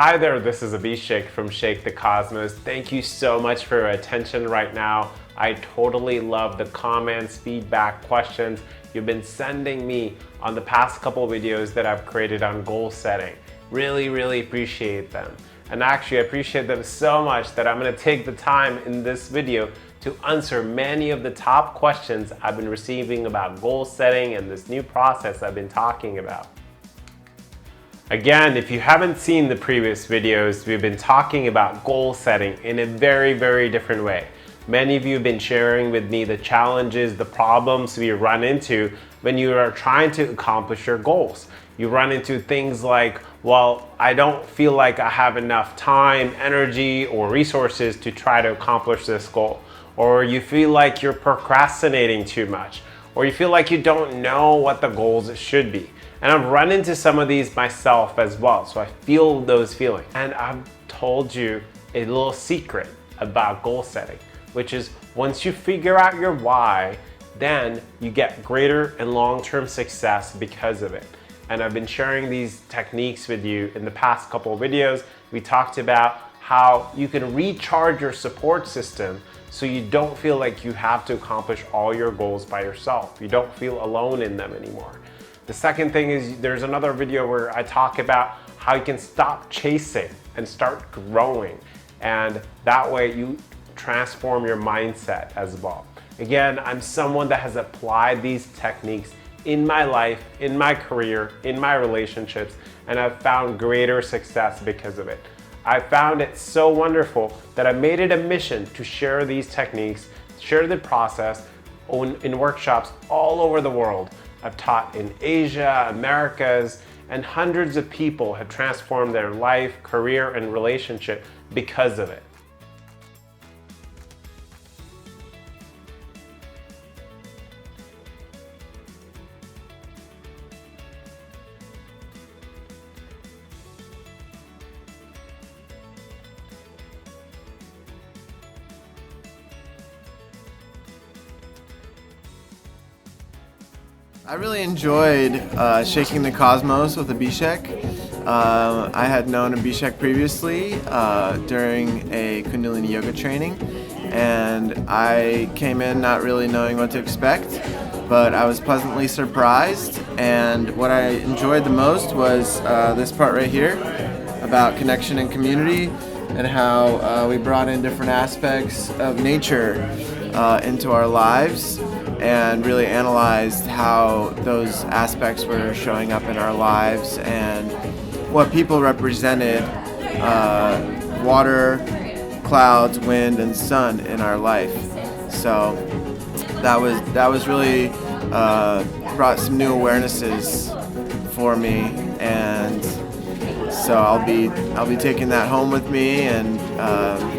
Hi there, this is Abhishek from Shake the Cosmos. Thank you so much for your attention right now. I totally love the comments, feedback, questions you've been sending me on the past couple videos that I've created on goal setting. Really appreciate them. And actually, I appreciate them so much that I'm gonna take the time in this video to answer many of the top questions I've been receiving about goal setting and this new process I've been talking about. Again, if you haven't seen the previous videos, we've been talking about goal setting in a very different way. Many of you have been sharing with me the challenges, the problems we run into when you are trying to accomplish your goals. You run into things like, well, I don't feel like I have enough time, energy, or resources to try to accomplish this goal. Or you feel like you're procrastinating too much. Or you feel like you don't know what the goals should be. And I've run into some of these myself as well, so I feel those feelings. And I've told you a little secret about goal setting, which is once you figure out your why, then you get greater and long-term success because of it. And I've been sharing these techniques with you in the past couple of videos. We talked about how you can recharge your support system so you don't feel like you have to accomplish all your goals by yourself. You don't feel alone in them anymore. The second thing is there's another video where I talk about how you can stop chasing and start growing. And that way you transform your mindset as well. Again, I'm someone that has applied these techniques in my life, in my career, in my relationships, and I've found greater success because of it. I found it so wonderful that I made it a mission to share these techniques, share the process in workshops all over the world. I've taught in Asia, Americas, and hundreds of people have transformed their life, career, and relationship because of it. I really enjoyed Shaking the Cosmos with Abhishek. I had known Abhishek previously during a Kundalini yoga training, and I came in not really knowing what to expect, but I was pleasantly surprised. And what I enjoyed the most was this part right here about connection and community, and how we brought in different aspects of nature into our lives, and really analyzed how those aspects were showing up in our lives and what people represented, water, clouds, wind, and sun in our life. So that was really brought some new awarenesses for me, and so I'll be taking that home with me and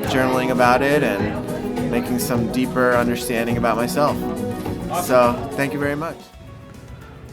journaling about it and making some deeper understanding about myself. So, thank you very much.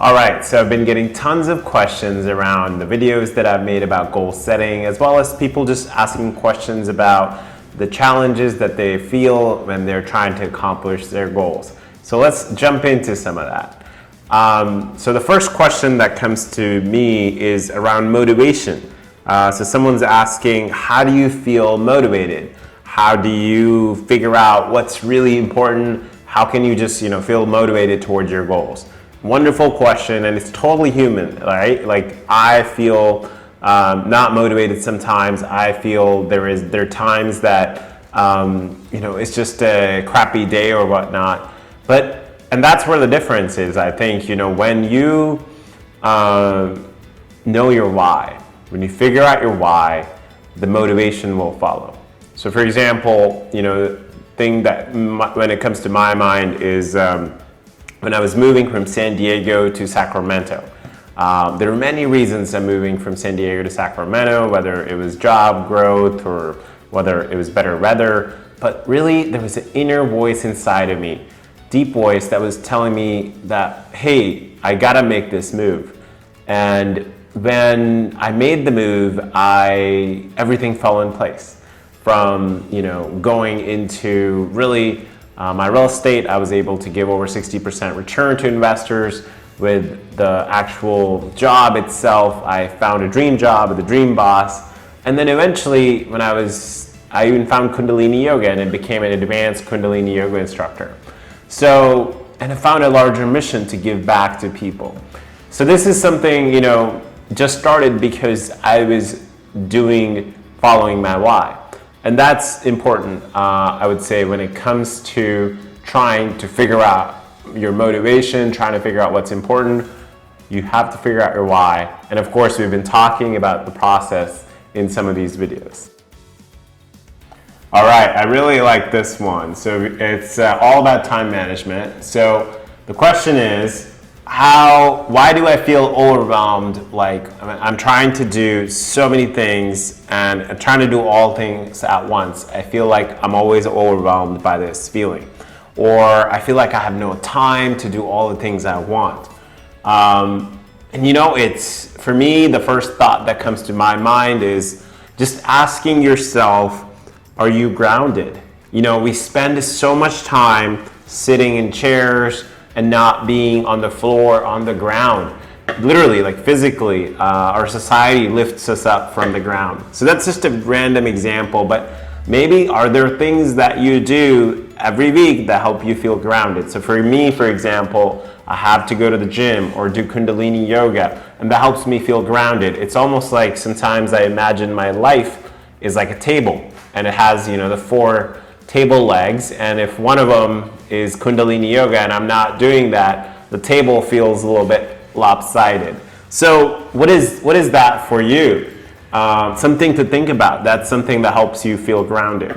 All right, so I've been getting tons of questions around the videos that I've made about goal setting, as well as people just asking questions about the challenges that they feel when they're trying to accomplish their goals. So let's jump into some of that. So the first question that comes to me is around motivation. So someone's asking, how do you feel motivated? How do you figure out what's really important? How can you just, feel motivated towards your goals? Wonderful question, and it's totally human, right? Like, I feel not motivated sometimes. I feel there are times that, it's just a crappy day or whatnot. And that's where the difference is, I think, when you know your why, when you figure out your why, the motivation will follow. So for example, thing that when it comes to my mind is when I was moving from San Diego to Sacramento. There were many reasons I'm moving from San Diego to Sacramento, whether it was job growth or whether it was better weather, but really there was an inner voice inside of me, deep voice that was telling me that, hey, I gotta make this move. And when I made the move, everything fell in place. From going into really my real estate, I was able to give over 60% return to investors. With the actual job itself, I found a dream job with a dream boss, And then eventually, when I even found Kundalini Yoga and it became an advanced Kundalini Yoga instructor. So, and I found a larger mission to give back to people. So this is something, just started because I was following my why. And that's important, I would say, when it comes to trying to figure out your motivation, trying to figure out what's important. You have to figure out your why. And of course, we've been talking about the process in some of these videos. All right, I really like this one. So it's all about time management. So the question is, why do I feel overwhelmed? Like I'm trying to do so many things and I'm trying to do all things at once. I feel like I'm always overwhelmed by this feeling. Or I feel like I have no time to do all the things I want. And it's, for me, the first thought that comes to my mind is just asking yourself, are you grounded? We spend so much time sitting in chairs and not being on the floor, on the ground. Literally, like physically, our society lifts us up from the ground. So that's just a random example, but maybe are there things that you do every week that help you feel grounded? So for me, for example, I have to go to the gym or do Kundalini Yoga, and that helps me feel grounded. It's almost like sometimes I imagine my life is like a table, and it has, the 4 table legs, and if one of them is Kundalini Yoga and I'm not doing that, the table feels a little bit lopsided. So what is that for you? Something to think about. That's something that helps you feel grounded.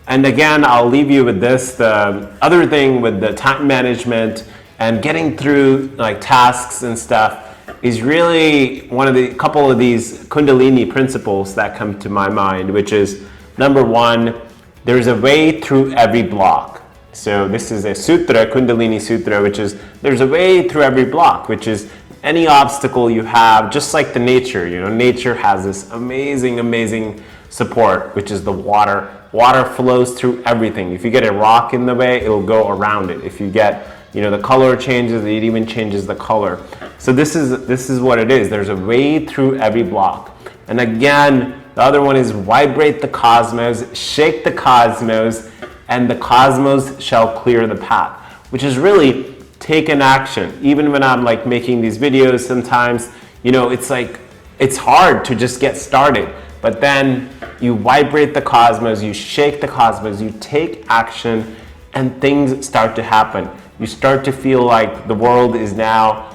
And again, I'll leave you with this. The other thing with the time management and getting through like tasks and stuff is really couple of these Kundalini principles that come to my mind, which is number 1, there's a way through every block. So this is a sutra, Kundalini Sutra, which is there's a way through every block, which is any obstacle you have, just like the nature. Nature has this amazing support, which is the water. Water flows through everything. If you get a rock in the way, it'll go around it. If you get, the color changes, it even changes the color. So this is what it is. There's a way through every block. And again, the other one is vibrate the cosmos, shake the cosmos, and the cosmos shall clear the path, which is really take an action. Even when I'm like making these videos, sometimes, it's like, it's hard to just get started, but then you vibrate the cosmos, you shake the cosmos, you take action, and things start to happen. You start to feel like the world is now,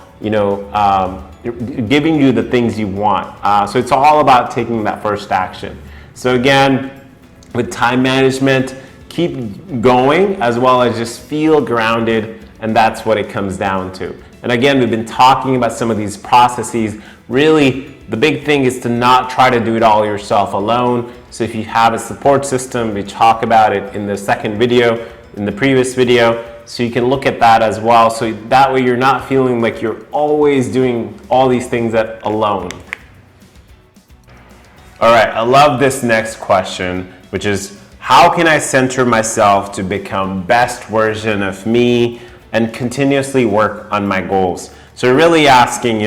giving you the things you want. So it's all about taking that first action. So again, with time management, keep going as well as just feel grounded, and that's what it comes down to. And again, we've been talking about some of these processes. Really, the big thing is to not try to do it all yourself alone. So if you have a support system, we talk about it in the second video, in the previous video, so you can look at that as well. So that way you're not feeling like you're always doing all these things alone. All right, I love this next question, which is, how can I center myself to become best version of me and continuously work on my goals? So really asking,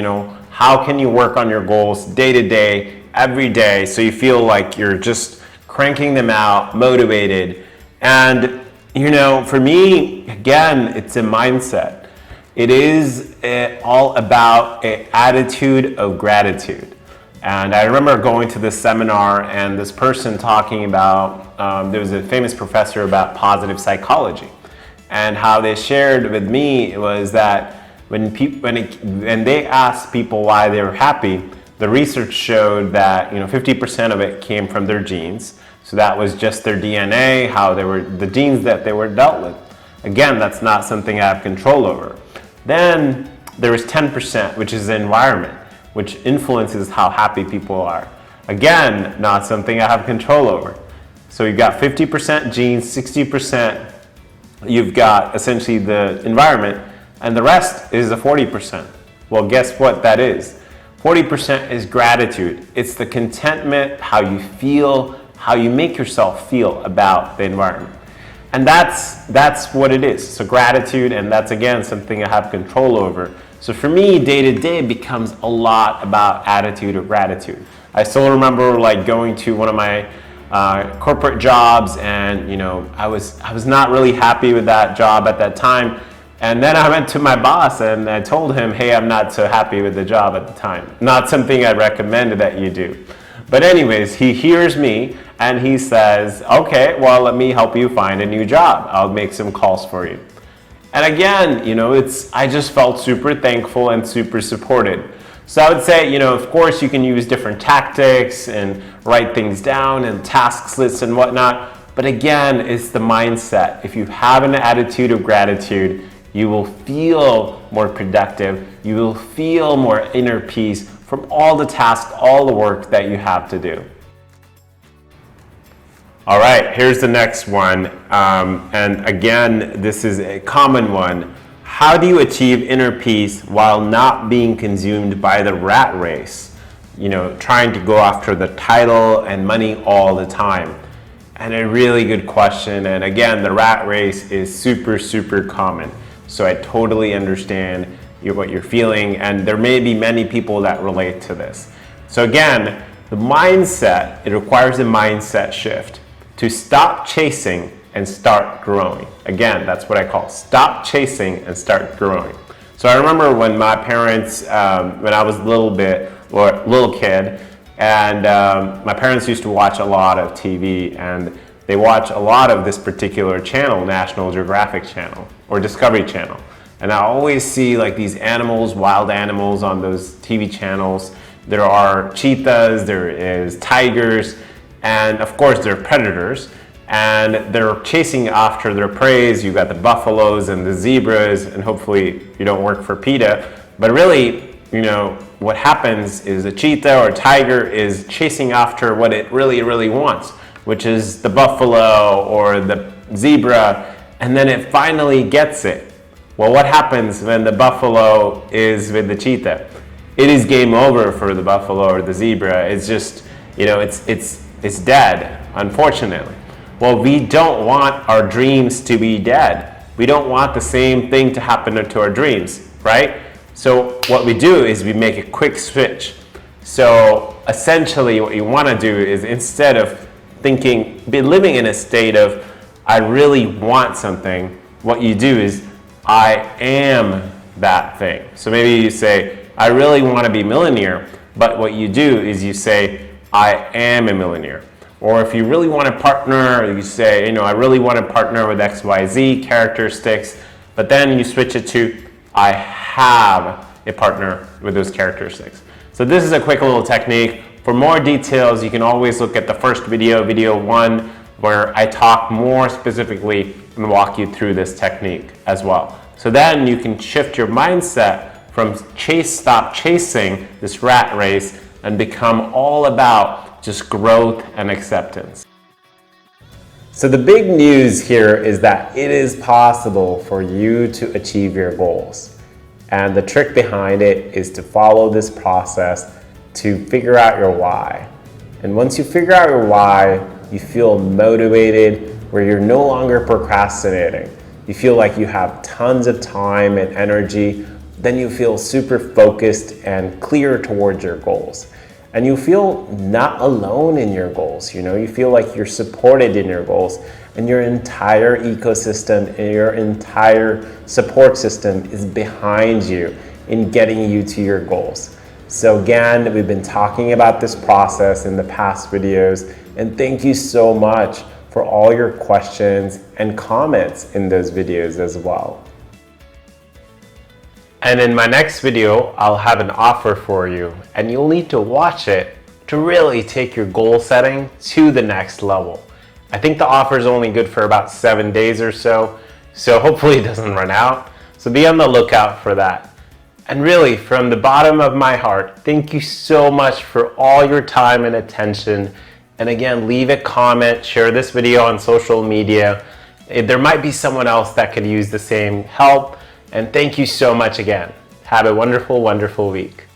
how can you work on your goals day to day, every day, so you feel like you're just cranking them out, motivated. And, for me, again, it's a mindset. It is all about an attitude of gratitude. And I remember going to this seminar and this person talking about, there was a famous professor about positive psychology. And how they shared with me was that when they asked people why they were happy, the research showed that 50% of it came from their genes. So that was just their DNA, the genes that they were dealt with. Again, that's not something I have control over. Then there was 10%, which is the environment, which influences how happy people are. Again, not something I have control over. So you've got 50% genes, 60% you've got essentially the environment, and the rest is the 40%. Well, guess what that is? 40% is gratitude. It's the contentment, how you feel, how you make yourself feel about the environment. And that's what it is. So gratitude, and that's again something I have control over. So for me, day to day becomes a lot about attitude or gratitude. I still remember like going to one of my corporate jobs, and I was not really happy with that job at that time. And then I went to my boss and I told him, hey, I'm not so happy with the job at the time. Not something I'd recommend that you do. But anyways, he hears me and he says, okay, well, let me help you find a new job. I'll make some calls for you. And again, I just felt super thankful and super supported. So I would say, of course you can use different tactics and write things down and task lists and whatnot. But again, it's the mindset. If you have an attitude of gratitude, you will feel more productive. You will feel more inner peace from all the tasks, all the work that you have to do. All right, here's the next one. And again, this is a common one. How do you achieve inner peace while not being consumed by the rat race? Trying to go after the title and money all the time. And a really good question. And again, the rat race is super, super common. So I totally understand what you're feeling, and there may be many people that relate to this. So again, the mindset, it requires a mindset shift to stop chasing and start growing. Again, that's what I call stop chasing and start growing. So I remember when my parents, when I was a little kid, and my parents used to watch a lot of TV, and they watch a lot of this particular channel, National Geographic Channel or Discovery Channel. And I always see like these animals, wild animals on those TV channels. There are cheetahs, there is tigers, and of course there are predators. And they're chasing after their prey. You got the buffaloes and the zebras, and hopefully you don't work for PETA. But really, what happens is a cheetah or a tiger is chasing after what it really, really wants, which is the buffalo or the zebra, and then it finally gets it. Well, what happens when the buffalo is with the cheetah? It is game over for the buffalo or the zebra. It's just, it's dead, unfortunately. Well, we don't want our dreams to be dead. We don't want the same thing to happen to our dreams, right? So what we do is we make a quick switch. So essentially what you want to do is, instead of living in a state of, I really want something, what you do is, I am that thing. So maybe you say, I really want to be a millionaire, but what you do is you say, I am a millionaire. Or if you really want to partner, you say, I really want to partner with XYZ characteristics, but then you switch it to, I have a partner with those characteristics. So this is a quick little technique. For more details, you can always look at the first video, video 1, where I talk more specifically and walk you through this technique as well. So then you can shift your mindset from stop chasing this rat race and become all about just growth and acceptance. So the big news here is that it is possible for you to achieve your goals. And the trick behind it is to follow this process to figure out your why. And once you figure out your why, you feel motivated, where you're no longer procrastinating. You feel like you have tons of time and energy. Then you feel super focused and clear towards your goals. And you feel not alone in your goals. You feel like you're supported in your goals, and your entire ecosystem and your entire support system is behind you in getting you to your goals. So again, we've been talking about this process in the past videos, and thank you so much for all your questions and comments in those videos as well. And in my next video, I'll have an offer for you, and you'll need to watch it to really take your goal setting to the next level. I think the offer is only good for about 7 days or so hopefully it doesn't run out. So be on the lookout for that. And really, from the bottom of my heart, thank you so much for all your time and attention. And again, leave a comment, share this video on social media. There might be someone else that could use the same help. And thank you so much again. Have a wonderful, wonderful week.